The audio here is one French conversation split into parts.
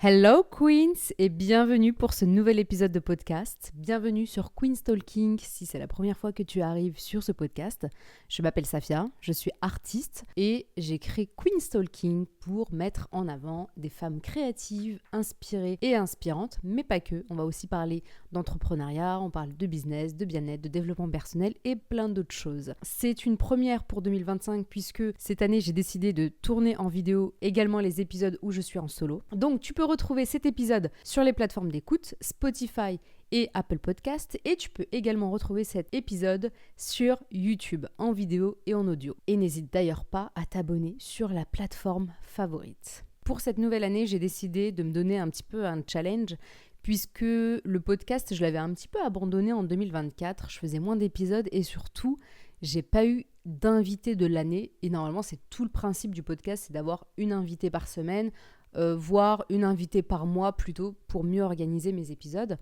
Hello Queens et bienvenue pour ce nouvel épisode de podcast. Bienvenue sur Queen's Talking si c'est la première fois que tu arrives sur ce podcast. Je m'appelle Safia, je suis artiste et j'ai créé Queen's Talking pour mettre en avant des femmes créatives, inspirées et inspirantes, mais pas que. On va aussi parler d'entrepreneuriat, on parle de business, de bien-être, de développement personnel et plein d'autres choses. C'est une première pour 2025 puisque cette année j'ai décidé de tourner en vidéo également les épisodes où je suis en solo. Donc tu peux retrouver cet épisode sur les plateformes d'écoute, Spotify et Apple Podcast, et tu peux également retrouver cet épisode sur YouTube en vidéo et en audio. Et n'hésite d'ailleurs pas à t'abonner sur la plateforme favorite. Pour cette nouvelle année, j'ai décidé de me donner un petit peu un challenge puisque le podcast, je l'avais un petit peu abandonné en 2024, je faisais moins d'épisodes et surtout, j'ai pas eu d'invité de l'année et normalement, c'est tout le principe du podcast, c'est d'avoir une invitée par semaine, voire une invitée par mois plutôt pour mieux organiser mes épisodes.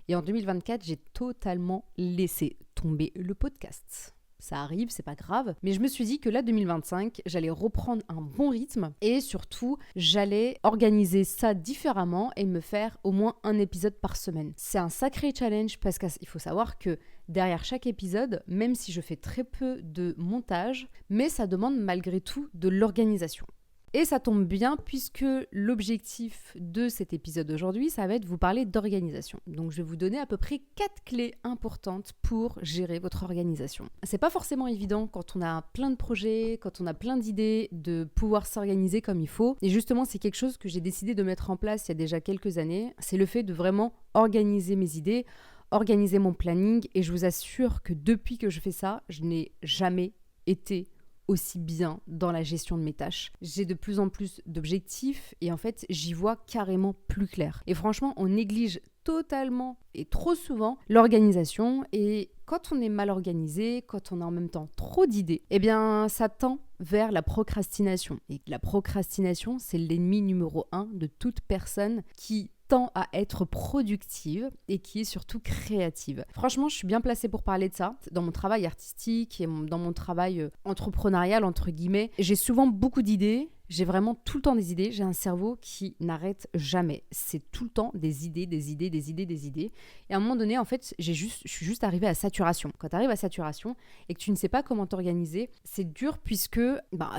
Et en 2024, j'ai totalement laissé tomber le podcast. Ça arrive, c'est pas grave. Mais je me suis dit que là, 2025, j'allais reprendre un bon rythme et surtout, j'allais organiser ça différemment et me faire au moins un épisode par semaine. C'est un sacré challenge parce qu'il faut savoir que derrière chaque épisode, même si je fais très peu de montage, mais ça demande malgré tout de l'organisation. Et ça tombe bien puisque l'objectif de cet épisode d'aujourd'hui, ça va être de vous parler d'organisation. Donc je vais vous donner à peu près 4 clés importantes pour gérer votre organisation. C'est pas forcément évident quand on a plein de projets, quand on a plein d'idées, de pouvoir s'organiser comme il faut. Et justement, c'est quelque chose que j'ai décidé de mettre en place il y a déjà quelques années. C'est le fait de vraiment organiser mes idées, organiser mon planning. Et je vous assure que depuis que je fais ça, je n'ai jamais été aussi bien dans la gestion de mes tâches. J'ai de plus en plus d'objectifs et en fait, j'y vois carrément plus clair. Et franchement, on néglige totalement et trop souvent l'organisation et quand on est mal organisé, quand on a en même temps trop d'idées, eh bien, ça tend vers la procrastination. Et la procrastination, c'est l'ennemi numéro 1 de toute personne qui tend à être productive et qui est surtout créative. Franchement, je suis bien placée pour parler de ça. Dans mon travail artistique et dans mon travail entrepreneurial, entre guillemets, j'ai souvent beaucoup d'idées. J'ai vraiment tout le temps des idées. J'ai un cerveau qui n'arrête jamais. C'est tout le temps des idées. Et à un moment donné, en fait, je suis juste arrivée à saturation. Quand tu arrives à saturation et que tu ne sais pas comment t'organiser, c'est dur puisque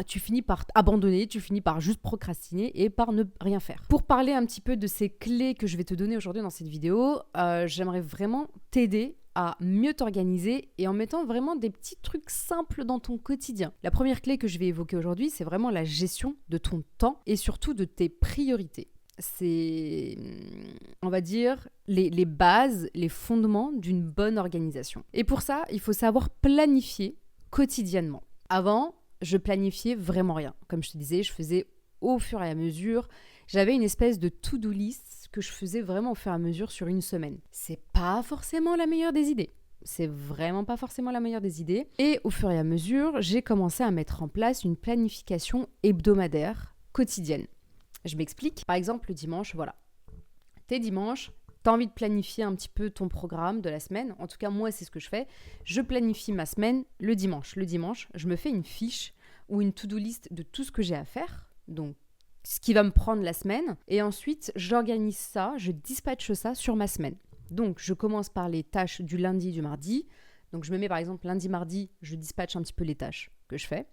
tu finis par abandonner, tu finis par juste procrastiner et par ne rien faire. Pour parler un petit peu de ces clés que je vais te donner aujourd'hui dans cette vidéo, j'aimerais vraiment t'aider à mieux t'organiser et en mettant vraiment des petits trucs simples dans ton quotidien. La première clé que je vais évoquer aujourd'hui, c'est vraiment la gestion de ton temps et surtout de tes priorités. C'est, on va dire, les bases, les fondements d'une bonne organisation. Et pour ça, il faut savoir planifier quotidiennement. Avant, je planifiais vraiment rien. Comme je te disais, je faisais au fur et à mesure. J'avais une espèce de to-do list que je faisais vraiment au fur et à mesure sur une semaine. C'est pas forcément la meilleure des idées. C'est vraiment pas forcément la meilleure des idées. Et au fur et à mesure, j'ai commencé à mettre en place une planification hebdomadaire quotidienne. Je m'explique. Par exemple, le dimanche, voilà. T'es dimanche, t'as envie de planifier un petit peu ton programme de la semaine. En tout cas, moi, c'est ce que je fais. Je planifie ma semaine le dimanche. Le dimanche, je me fais une fiche ou une to-do list de tout ce que j'ai à faire. Donc, ce qui va me prendre la semaine. Et ensuite, j'organise ça, je dispatche ça sur ma semaine. Donc, je commence par les tâches du lundi, du mardi. Donc, je me mets par exemple lundi, mardi, je dispatche un petit peu les tâches que je fais.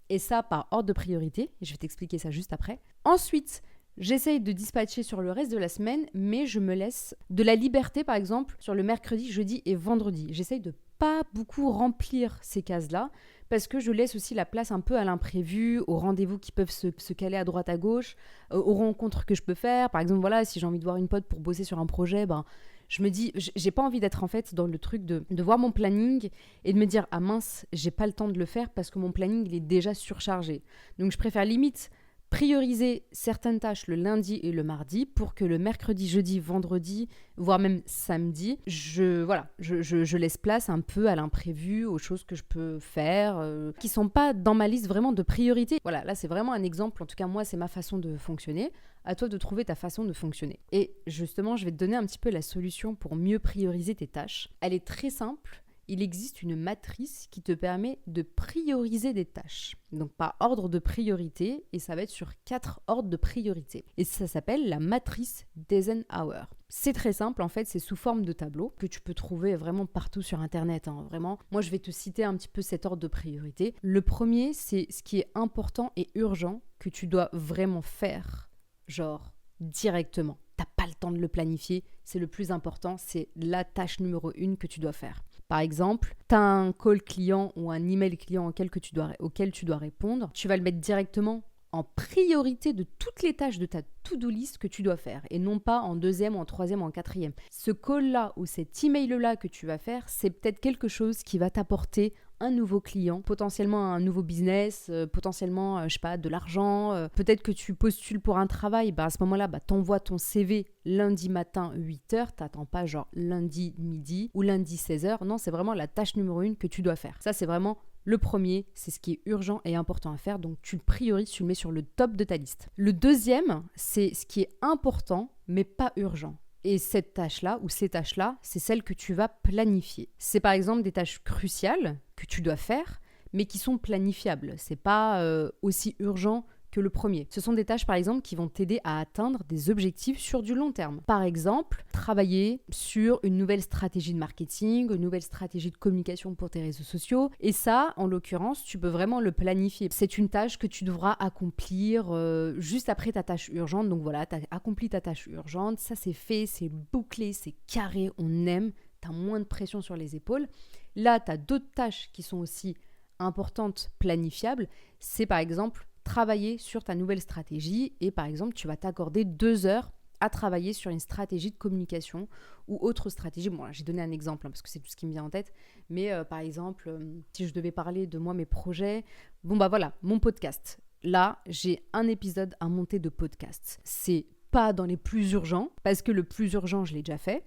Et ça, par ordre de priorité. Je vais t'expliquer ça juste après. Ensuite, j'essaye de dispatcher sur le reste de la semaine, mais je me laisse de la liberté, par exemple, sur le mercredi, jeudi et vendredi. J'essaye de pas beaucoup remplir ces cases-là, parce que je laisse aussi la place un peu à l'imprévu, aux rendez-vous qui peuvent se caler à droite à gauche, aux rencontres que je peux faire. Par exemple, voilà, si j'ai envie de voir une pote pour bosser sur un projet, je me dis, j'ai pas envie d'être en fait dans le truc de voir mon planning et de me dire, ah mince, j'ai pas le temps de le faire parce que mon planning il est déjà surchargé. Donc je préfère limite prioriser certaines tâches le lundi et le mardi pour que le mercredi, jeudi, vendredi, voire même samedi, je laisse place un peu à l'imprévu, aux choses que je peux faire, qui sont pas dans ma liste vraiment de priorité. Voilà, là c'est vraiment un exemple, en tout cas moi c'est ma façon de fonctionner. À toi de trouver ta façon de fonctionner. Et justement, je vais te donner un petit peu la solution pour mieux prioriser tes tâches. Elle est très simple il existe une matrice qui te permet de prioriser des tâches. Donc par ordre de priorité, et ça va être sur 4 ordres de priorité. Et ça s'appelle la matrice d'Eisenhower. C'est très simple, en fait, c'est sous forme de tableau que tu peux trouver vraiment partout sur Internet. Vraiment, moi, je vais te citer un petit peu cet ordre de priorité. Le premier, c'est ce qui est important et urgent que tu dois vraiment faire, genre directement. T'as pas le temps de le planifier, c'est le plus important, c'est la tâche numéro 1 que tu dois faire. Par exemple, tu as un call client ou un email client auquel tu dois répondre, tu vas le mettre directement en priorité de toutes les tâches de ta to-do list que tu dois faire et non pas en deuxième, en troisième, en quatrième. Ce call-là ou cet email-là que tu vas faire, c'est peut-être quelque chose qui va t'apporter un nouveau client, potentiellement un nouveau business, potentiellement, je sais pas, de l'argent. Peut-être que tu postules pour un travail, à ce moment-là, t'envoies ton CV lundi matin 8h, t'attends pas genre lundi midi ou lundi 16h. Non, c'est vraiment la tâche numéro 1 que tu dois faire. Ça, c'est vraiment le premier, c'est ce qui est urgent et important à faire, donc tu le priorises, tu le mets sur le top de ta liste. Le deuxième, c'est ce qui est important mais pas urgent. Et cette tâche-là, ou ces tâches-là, c'est celles que tu vas planifier. C'est par exemple des tâches cruciales que tu dois faire, mais qui sont planifiables. C'est pas aussi urgent que le premier. Ce sont des tâches, par exemple, qui vont t'aider à atteindre des objectifs sur du long terme. Par exemple, travailler sur une nouvelle stratégie de marketing, une nouvelle stratégie de communication pour tes réseaux sociaux. Et ça, en l'occurrence, tu peux vraiment le planifier. C'est une tâche que tu devras accomplir juste après ta tâche urgente. Donc voilà, tu as accompli ta tâche urgente. Ça, c'est fait, c'est bouclé, c'est carré, on aime. Tu as moins de pression sur les épaules. Là, tu as d'autres tâches qui sont aussi importantes, planifiables. C'est par exemple travailler sur ta nouvelle stratégie et par exemple, tu vas t'accorder 2 heures à travailler sur une stratégie de communication ou autre stratégie. Bon, là, j'ai donné un exemple parce que c'est tout ce qui me vient en tête. Mais par exemple, si je devais parler de moi, mes projets, voilà, mon podcast. Là, j'ai un épisode à monter de podcast. C'est pas dans les plus urgents parce que le plus urgent, je l'ai déjà fait.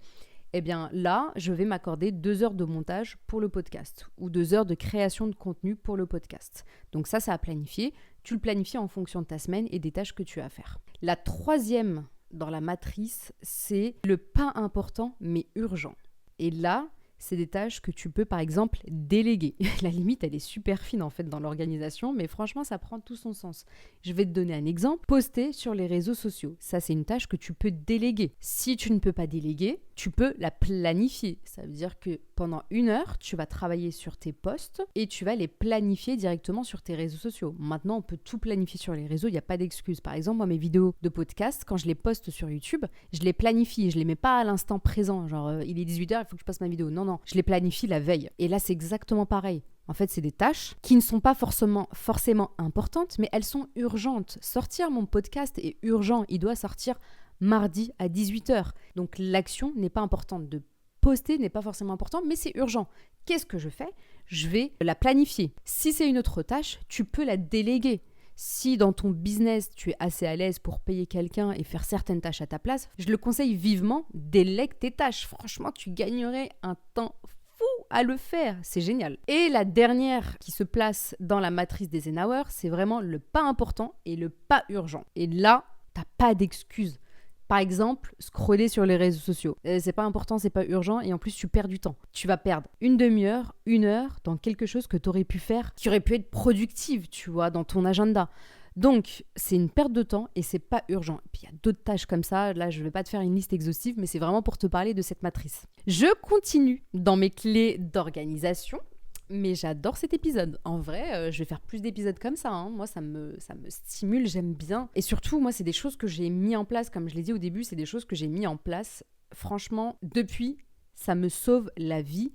Eh bien là, je vais m'accorder 2 heures de montage pour le podcast ou 2 heures de création de contenu pour le podcast. Donc ça à planifier. Tu le planifies en fonction de ta semaine et des tâches que tu as à faire. La troisième dans la matrice, c'est le pas important mais urgent. Et là, c'est des tâches que tu peux par exemple déléguer. La limite, elle est super fine en fait dans l'organisation, mais franchement, ça prend tout son sens. Je vais te donner un exemple. Poster sur les réseaux sociaux. Ça, c'est une tâche que tu peux déléguer. Si tu ne peux pas déléguer, tu peux la planifier. Ça veut dire que pendant 1 heure, tu vas travailler sur tes posts et tu vas les planifier directement sur tes réseaux sociaux. Maintenant, on peut tout planifier sur les réseaux, il n'y a pas d'excuse. Par exemple, moi, mes vidéos de podcast, quand je les poste sur YouTube, je les planifie. Je ne les mets pas à l'instant présent. Genre, il est 18h, il faut que je poste ma vidéo. Non, je les planifie la veille. Et là, c'est exactement pareil. En fait, c'est des tâches qui ne sont pas forcément importantes, mais elles sont urgentes. Sortir mon podcast est urgent. Il doit sortir mardi à 18h. Donc, l'action n'est pas importante. De poster n'est pas forcément important, mais c'est urgent. Qu'est-ce que je fais ? Je vais la planifier. Si c'est une autre tâche, tu peux la déléguer. Si dans ton business, tu es assez à l'aise pour payer quelqu'un et faire certaines tâches à ta place, je le conseille vivement, délègue tes tâches. Franchement, tu gagnerais un temps fou à le faire. C'est génial. Et la dernière qui se place dans la matrice d'Eisenhower, c'est vraiment le pas important et le pas urgent. Et là, t'as pas d'excuse. Par exemple, scroller sur les réseaux sociaux. C'est pas important, c'est pas urgent et en plus tu perds du temps. Tu vas perdre une demi-heure, 1 heure dans quelque chose que tu aurais pu faire, qui aurait pu être productive, tu vois, dans ton agenda. Donc, c'est une perte de temps et c'est pas urgent. Et puis il y a d'autres tâches comme ça. Là, je vais pas te faire une liste exhaustive, mais c'est vraiment pour te parler de cette matrice. Je continue dans mes clés d'organisation. Mais j'adore cet épisode. En vrai, je vais faire plus d'épisodes comme ça. Moi, ça me stimule, j'aime bien. Et surtout, moi, c'est des choses que j'ai mis en place. Comme je l'ai dit au début, c'est des choses que j'ai mis en place. Franchement, depuis, ça me sauve la vie.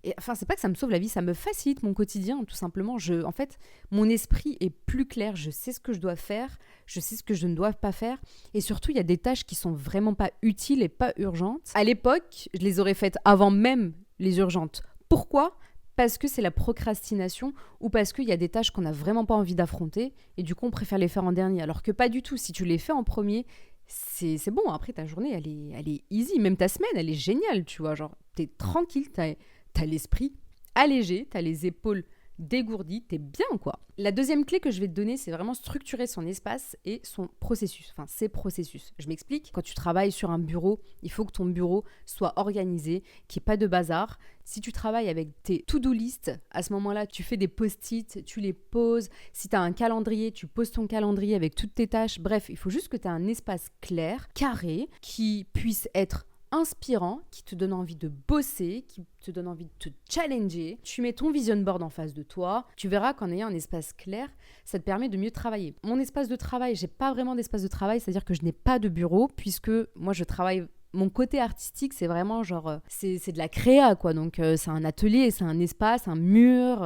Et, enfin, c'est pas que ça me sauve la vie, ça me facilite mon quotidien, tout simplement. En fait, mon esprit est plus clair. Je sais ce que je dois faire. Je sais ce que je ne dois pas faire. Et surtout, il y a des tâches qui sont vraiment pas utiles et pas urgentes. À l'époque, je les aurais faites avant même les urgentes. Pourquoi ? Parce que c'est la procrastination ou parce qu'il y a des tâches qu'on n'a vraiment pas envie d'affronter et du coup on préfère les faire en dernier. Alors que pas du tout, si tu les fais en premier, c'est bon. Après ta journée elle est easy, même ta semaine elle est géniale, tu vois. Genre t'es tranquille, t'as l'esprit allégé, t'as les épaules dégourdi, t'es bien quoi. La deuxième clé que je vais te donner, c'est vraiment structurer son espace et son processus, enfin ses processus. Je m'explique, quand tu travailles sur un bureau, il faut que ton bureau soit organisé, qu'il n'y ait pas de bazar. Si tu travailles avec tes to-do list, à ce moment-là, tu fais des post-it, tu les poses. Si tu as un calendrier, tu poses ton calendrier avec toutes tes tâches. Bref, il faut juste que tu aies un espace clair, carré, qui puisse être inspirant, qui te donne envie de bosser, qui te donne envie de te challenger. Tu mets ton vision board en face de toi. Tu verras qu'en ayant un espace clair, ça te permet de mieux travailler. Mon espace de travail, j'ai pas vraiment d'espace de travail, c'est-à-dire que je n'ai pas de bureau puisque moi je travaille. Mon côté artistique, c'est vraiment genre, c'est de la créa, quoi. Donc, c'est un atelier, c'est un espace, un mur.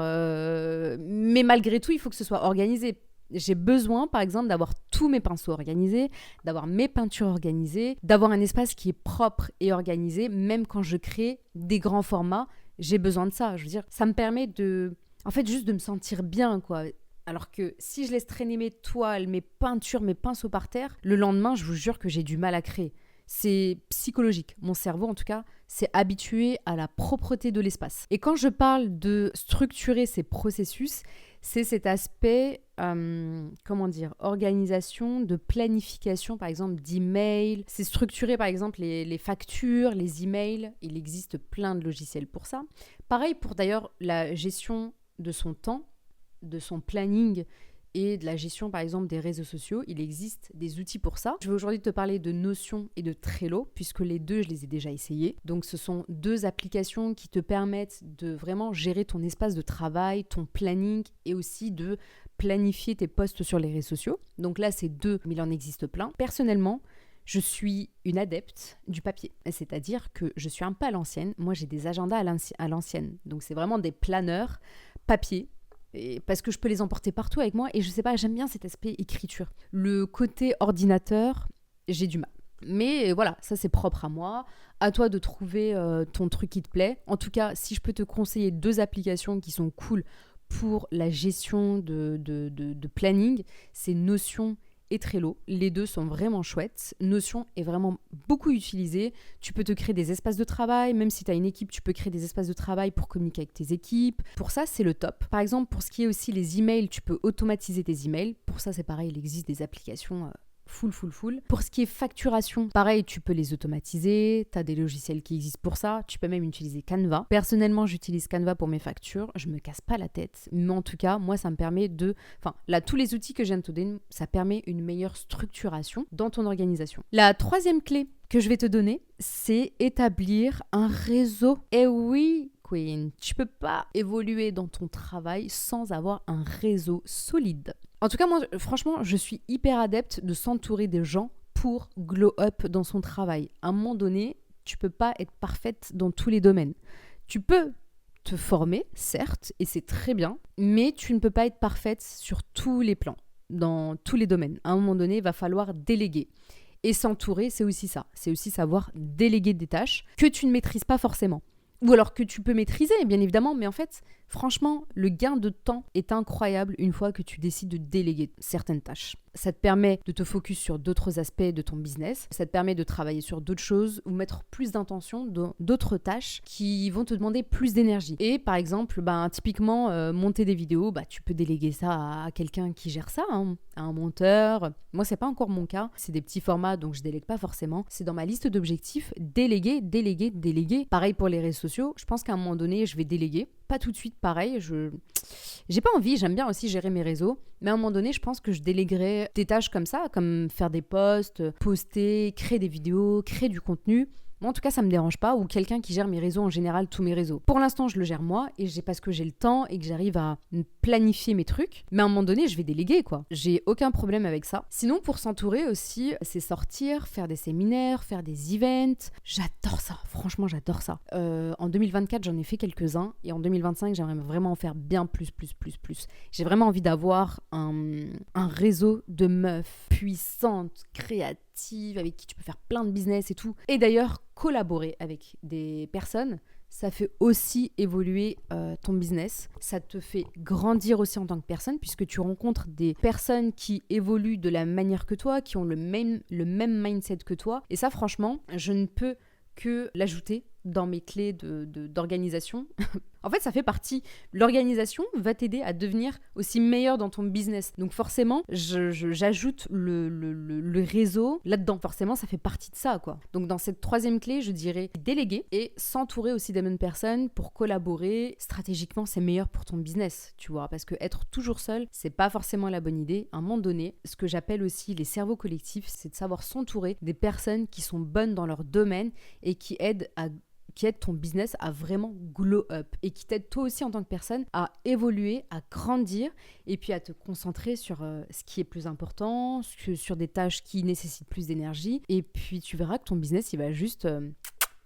Mais malgré tout, il faut que ce soit organisé. J'ai besoin, par exemple, d'avoir tous mes pinceaux organisés, d'avoir mes peintures organisées, d'avoir un espace qui est propre et organisé. Même quand je crée des grands formats, j'ai besoin de ça. Je veux dire, ça me permet en fait, juste de me sentir bien, quoi. Alors que si je laisse traîner mes toiles, mes peintures, mes pinceaux par terre, le lendemain, je vous jure que j'ai du mal à créer. C'est psychologique. Mon cerveau, en tout cas, s'est habitué à la propreté de l'espace. Et quand je parle de structurer ces processus, c'est cet aspect, organisation, de planification, par exemple, d'emails. C'est structurer, par exemple, les factures, les emails. Il existe plein de logiciels pour ça. Pareil pour, d'ailleurs, la gestion de son temps, de son planning et de la gestion, par exemple, des réseaux sociaux. Il existe des outils pour ça. Je vais aujourd'hui te parler de Notion et de Trello, puisque les deux, je les ai déjà essayés. Donc, ce sont deux applications qui te permettent de vraiment gérer ton espace de travail, ton planning, et aussi de planifier tes posts sur les réseaux sociaux. Donc là, c'est deux, mais il en existe plein. Personnellement, je suis une adepte du papier. C'est-à-dire que je suis un peu à l'ancienne. Moi, j'ai des agendas à l'ancienne. Donc, c'est vraiment des planeurs papier. Parce que je peux les emporter partout avec moi et je sais pas, j'aime bien cet aspect écriture. Le côté ordinateur, j'ai du mal. Mais voilà, ça c'est propre à moi. À toi de trouver ton truc qui te plaît. En tout cas, si je peux te conseiller deux applications qui sont cool pour la gestion de planning, c'est Notion et Trello. Les deux sont vraiment chouettes. Notion est vraiment beaucoup utilisé. Tu peux te créer des espaces de travail. Même si tu as une équipe, tu peux créer des espaces de travail pour communiquer avec tes équipes. Pour ça, c'est le top. Par exemple, pour ce qui est aussi les emails, tu peux automatiser tes emails. Pour ça, c'est pareil, il existe des applications full. Pour ce qui est facturation, pareil, tu peux les automatiser. Tu as des logiciels qui existent pour ça. Tu peux même utiliser Canva. Personnellement, j'utilise Canva pour mes factures. Je me casse pas la tête. Mais en tout cas, moi, ça me permet là, tous les outils que je viens de te donner, ça permet une meilleure structuration dans ton organisation. La troisième clé que je vais te donner, c'est établir un réseau. Eh oui, Queen, tu peux pas évoluer dans ton travail sans avoir un réseau solide. En tout cas, moi, franchement, je suis hyper adepte de s'entourer de gens pour glow up dans son travail. À un moment donné, tu peux pas être parfaite dans tous les domaines. Tu peux te former, certes, et c'est très bien, mais tu ne peux pas être parfaite sur tous les plans, dans tous les domaines. À un moment donné, il va falloir déléguer. Et s'entourer, c'est aussi ça. C'est aussi savoir déléguer des tâches que tu ne maîtrises pas forcément. Ou alors que tu peux maîtriser, bien évidemment, mais en fait, franchement, le gain de temps est incroyable une fois que tu décides de déléguer certaines tâches. Ça te permet de te focus sur d'autres aspects de ton business, ça te permet de travailler sur d'autres choses ou mettre plus d'intention dans d'autres tâches qui vont te demander plus d'énergie. Et par exemple, typiquement, monter des vidéos, tu peux déléguer ça à quelqu'un qui gère ça, à un monteur. Moi, c'est pas encore mon cas, c'est des petits formats, donc je délègue pas forcément. C'est dans ma liste d'objectifs, déléguer. Pareil pour les réseaux sociaux, je pense qu'à un moment donné, je vais déléguer. Pas tout de suite, pareil, j'ai pas envie, j'aime bien aussi gérer mes réseaux, mais à un moment donné, je pense que je déléguerai des tâches comme ça, comme faire des posts, poster, créer des vidéos, créer du contenu. Moi, en tout cas, ça me dérange pas, ou quelqu'un qui gère mes réseaux en général, tous mes réseaux. Pour l'instant, je le gère moi, et parce que j'ai le temps et que j'arrive à planifier mes trucs, mais à un moment donné, je vais déléguer, quoi. J'ai aucun problème avec ça. Sinon, pour s'entourer aussi, c'est sortir, faire des séminaires, faire des events. J'adore ça, franchement, j'adore ça. En 2024, j'en ai fait quelques-uns, et en 2025, j'aimerais vraiment en faire bien plus. J'ai vraiment envie d'avoir un réseau de meufs puissantes, créatives, avec qui tu peux faire plein de business et tout. Et d'ailleurs, collaborer avec des personnes, ça fait aussi évoluer ton business. Ça te fait grandir aussi en tant que personne, puisque tu rencontres des personnes qui évoluent de la manière que toi, qui ont le même mindset que toi. Et ça, franchement, je ne peux que l'ajouter dans mes clés d'organisation. En fait, ça fait partie. L'organisation va t'aider à devenir aussi meilleur dans ton business. Donc forcément, j'ajoute le réseau là-dedans. Forcément, ça fait partie de ça, quoi. Donc dans cette troisième clé, je dirais déléguer et s'entourer aussi des bonnes personnes pour collaborer. Stratégiquement, c'est meilleur pour ton business, tu vois, parce que être toujours seul, c'est pas forcément la bonne idée. À un moment donné, ce que j'appelle aussi les cerveaux collectifs, c'est de savoir s'entourer des personnes qui sont bonnes dans leur domaine et qui aident ton business à vraiment glow up et qui t'aide toi aussi en tant que personne à évoluer, à grandir et puis à te concentrer sur ce qui est plus important, sur des tâches qui nécessitent plus d'énergie et puis tu verras que ton business il va juste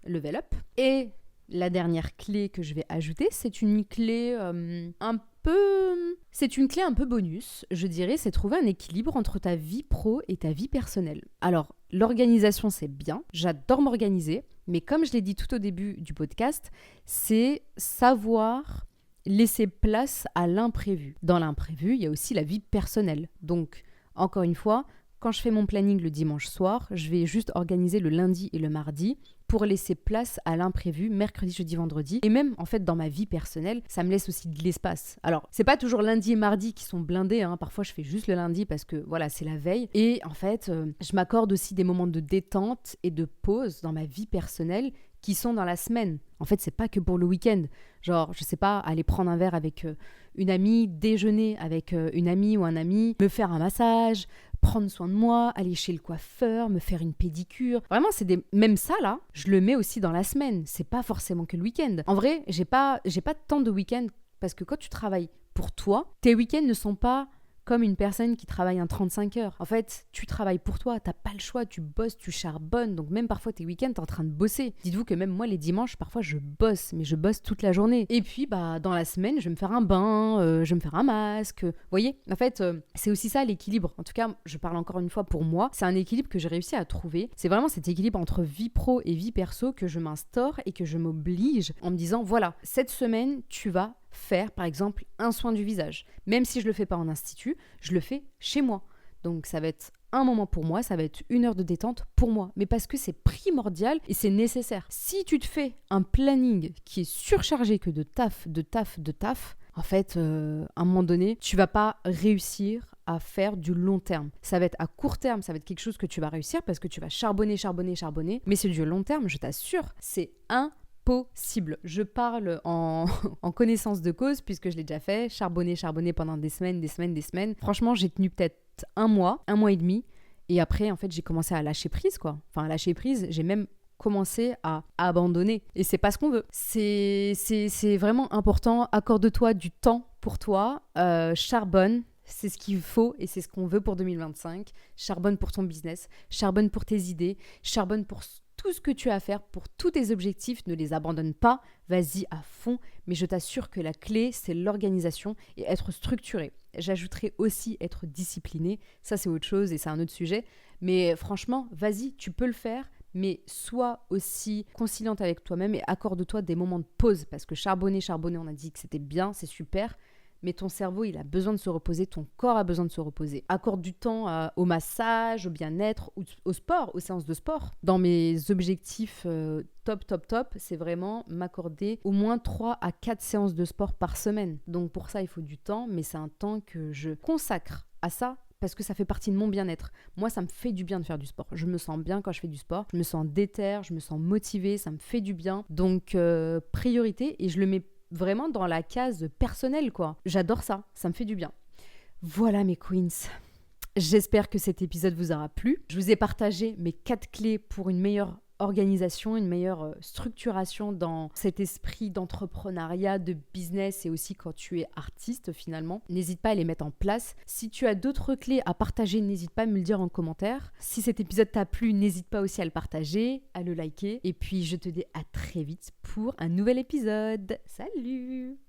level up. Et la dernière clé que je vais ajouter, c'est une clé un peu bonus, je dirais, c'est trouver un équilibre entre ta vie pro et ta vie personnelle. Alors, l'organisation, c'est bien, j'adore m'organiser, mais comme je l'ai dit tout au début du podcast, c'est savoir laisser place à l'imprévu. Dans l'imprévu, il y a aussi la vie personnelle. Donc, encore une fois, quand je fais mon planning le dimanche soir, je vais juste organiser le lundi et le mardi pour laisser place à l'imprévu, mercredi, jeudi, vendredi. Et même, en fait, dans ma vie personnelle, ça me laisse aussi de l'espace. Alors, c'est pas toujours lundi et mardi qui sont blindés, hein. Parfois, je fais juste le lundi parce que, voilà, c'est la veille. Et en fait, je m'accorde aussi des moments de détente et de pause dans ma vie personnelle qui sont dans la semaine. En fait, c'est pas que pour le week-end. Genre, je sais pas, aller prendre un verre avec une amie, déjeuner avec une amie ou un ami, me faire un massage, prendre soin de moi, aller chez le coiffeur, me faire une pédicure. Vraiment, même ça là, je le mets aussi dans la semaine. C'est pas forcément que le week-end. En vrai, j'ai pas tant de week-end parce que quand tu travailles pour toi, tes week-ends ne sont pas comme une personne qui travaille un 35 heures. En fait, tu travailles pour toi, t'as pas le choix, tu bosses, tu charbonnes, donc même parfois tes week-ends, t'es en train de bosser. Dites-vous que même moi, les dimanches, parfois je bosse, mais je bosse toute la journée. Et puis, dans la semaine, je vais me faire un bain, je vais me faire un masque. Vous voyez, en fait, c'est aussi ça l'équilibre. En tout cas, je parle encore une fois pour moi, c'est un équilibre que j'ai réussi à trouver. C'est vraiment cet équilibre entre vie pro et vie perso que je m'instaure et que je m'oblige en me disant, voilà, cette semaine, tu vas faire par exemple un soin du visage. Même si je le fais pas en institut, je le fais chez moi. Donc ça va être un moment pour moi, ça va être 1 heure de détente pour moi. Mais parce que c'est primordial et c'est nécessaire. Si tu te fais un planning qui est surchargé que de taf, en fait, à un moment donné, tu vas pas réussir à faire du long terme. Ça va être à court terme, ça va être quelque chose que tu vas réussir parce que tu vas charbonner. Mais c'est du long terme, je t'assure, c'est impossible. Je parle en connaissance de cause puisque je l'ai déjà fait, charbonner pendant des semaines. Franchement, j'ai tenu peut-être un mois et demi et après, en fait, j'ai commencé à lâcher prise, quoi. Enfin, à lâcher prise, j'ai même commencé à abandonner et c'est pas ce qu'on veut. C'est vraiment important. Accorde-toi du temps pour toi, charbonne. C'est ce qu'il faut et c'est ce qu'on veut pour 2025. Charbonne pour ton business, charbonne pour tes idées, charbonne pour tout ce que tu as à faire, pour tous tes objectifs. Ne les abandonne pas, vas-y à fond. Mais je t'assure que la clé, c'est l'organisation et être structuré. J'ajouterai aussi être discipliné. Ça, c'est autre chose et c'est un autre sujet. Mais franchement, vas-y, tu peux le faire. Mais sois aussi conciliante avec toi-même et accorde-toi des moments de pause. Parce que charbonner, on a dit que c'était bien, c'est super. Mais ton cerveau, il a besoin de se reposer, ton corps a besoin de se reposer. Accorde du temps au massage, au bien-être, au sport, aux séances de sport. Dans mes objectifs top, c'est vraiment m'accorder au moins 3 à 4 séances de sport par semaine. Donc pour ça, il faut du temps, mais c'est un temps que je consacre à ça parce que ça fait partie de mon bien-être. Moi, ça me fait du bien de faire du sport. Je me sens bien quand je fais du sport. Je me sens déter, je me sens motivée, ça me fait du bien. Donc priorité et je le mets vraiment dans la case personnelle, quoi. J'adore ça, ça me fait du bien. Voilà mes queens. J'espère que cet épisode vous aura plu. Je vous ai partagé mes 4 clés pour une meilleure organisation, une meilleure structuration dans cet esprit d'entrepreneuriat, de business et aussi quand tu es artiste finalement. N'hésite pas à les mettre en place. Si tu as d'autres clés à partager, n'hésite pas à me le dire en commentaire. Si cet épisode t'a plu, n'hésite pas aussi à le partager, à le liker. Et puis je te dis à très vite pour un nouvel épisode. Salut!